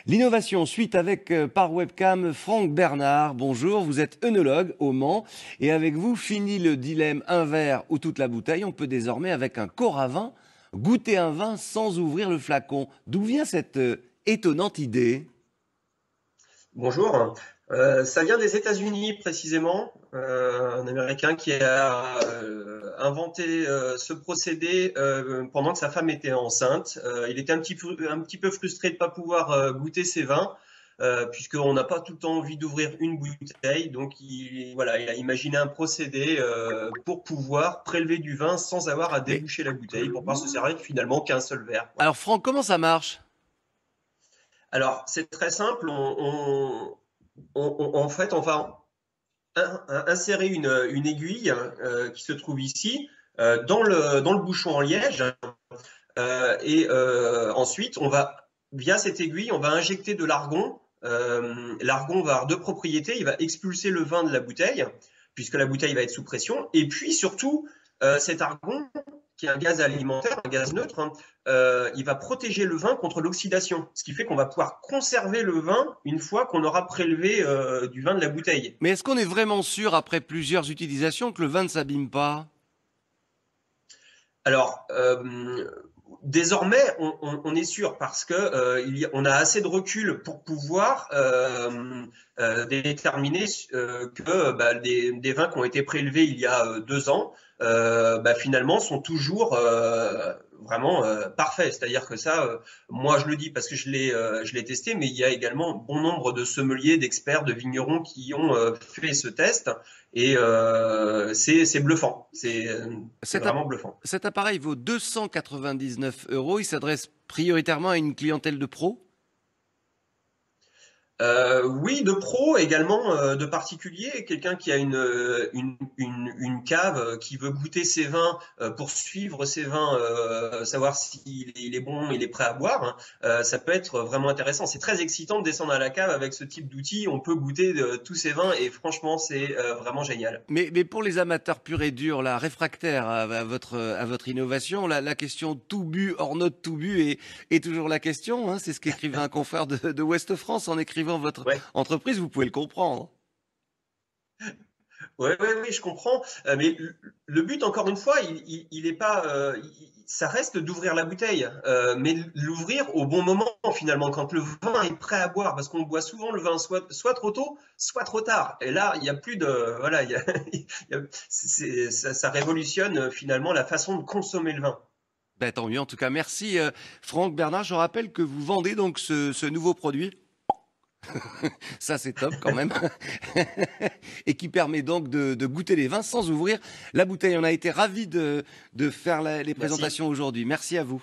L'innovation suite avec par webcam Franck Bernard. Bonjour, vous êtes œnologue au Mans et avec vous, fini le dilemme un verre ou toute la bouteille. On peut désormais avec un corps à vin goûter un vin sans ouvrir le flacon. D'où vient cette étonnante idée? Bonjour. Ça vient des États-Unis précisément, un Américain qui a inventé ce procédé pendant que sa femme était enceinte. Il était un petit peu frustré de ne pas pouvoir goûter ses vins, puisqu'on n'a pas tout le temps envie d'ouvrir une bouteille. Donc voilà, il a imaginé un procédé pour pouvoir prélever du vin sans avoir à Mais déboucher la bouteille, pour pouvoir se servir finalement qu'un seul verre. Voilà. alors Franck, comment ça marche? Alors, c'est très simple. En fait, on va insérer une aiguille qui se trouve ici dans le bouchon en liège. Ensuite, via cette aiguille, on va injecter de l'argon. L'argon va avoir deux propriétés. Il va expulser le vin de la bouteille, puisque la bouteille va être sous pression. Et puis surtout, cet argon, qui est un gaz alimentaire, un gaz neutre, hein, il va protéger le vin contre l'oxydation, ce qui fait qu'on va pouvoir conserver le vin une fois qu'on aura prélevé du vin de la bouteille. Mais est-ce qu'on est vraiment sûr, après plusieurs utilisations, que le vin ne s'abîme pas? Alors, désormais, on est sûr parce que on a assez de recul pour pouvoir déterminer que des vins qui ont été prélevés il y a 2 ans, finalement, sont toujours vraiment parfaits. C'est-à-dire que ça, moi, je le dis parce que je l'ai testé, mais il y a également bon nombre de sommeliers, d'experts, de vignerons qui ont fait ce test et c'est bluffant. C'est Cet, app- vraiment bluffant. Cet appareil vaut 299 euros. Il s'adresse prioritairement à une clientèle de pros. Oui, de pro, également de particulier, quelqu'un qui a une cave, qui veut goûter ses vins, poursuivre ses vins, savoir s'il est bon, il est prêt à boire, hein. Ça peut être vraiment intéressant. C'est très excitant de descendre à la cave avec ce type d'outil. On peut goûter tous ces vins et franchement, c'est vraiment génial. Mais pour les amateurs purs et durs, là, réfractaires à votre innovation, la question tout bu, hors note tout bu est toujours la question, hein. C'est ce qu'écrivait un confrère de Ouest France en écrivant votre Ouais. entreprise, vous pouvez le comprendre. Ouais, ouais, oui, je comprends. Mais le but, encore une fois, il est pas. Ça reste d'ouvrir la bouteille, mais l'ouvrir au bon moment finalement, quand le vin est prêt à boire, parce qu'on boit souvent le vin soit trop tôt, soit trop tard. Et là, il n'y a plus de. Voilà, il y a- ça révolutionne finalement la façon de consommer le vin. Ben, tant mieux, en tout cas, merci Franck Bernard. Je rappelle que vous vendez donc ce nouveau produit. Ça, c'est top quand même. Et qui permet donc de goûter les vins sans ouvrir la bouteille. On a été ravis de faire les Merci. présentations aujourd'hui. Merci à vous.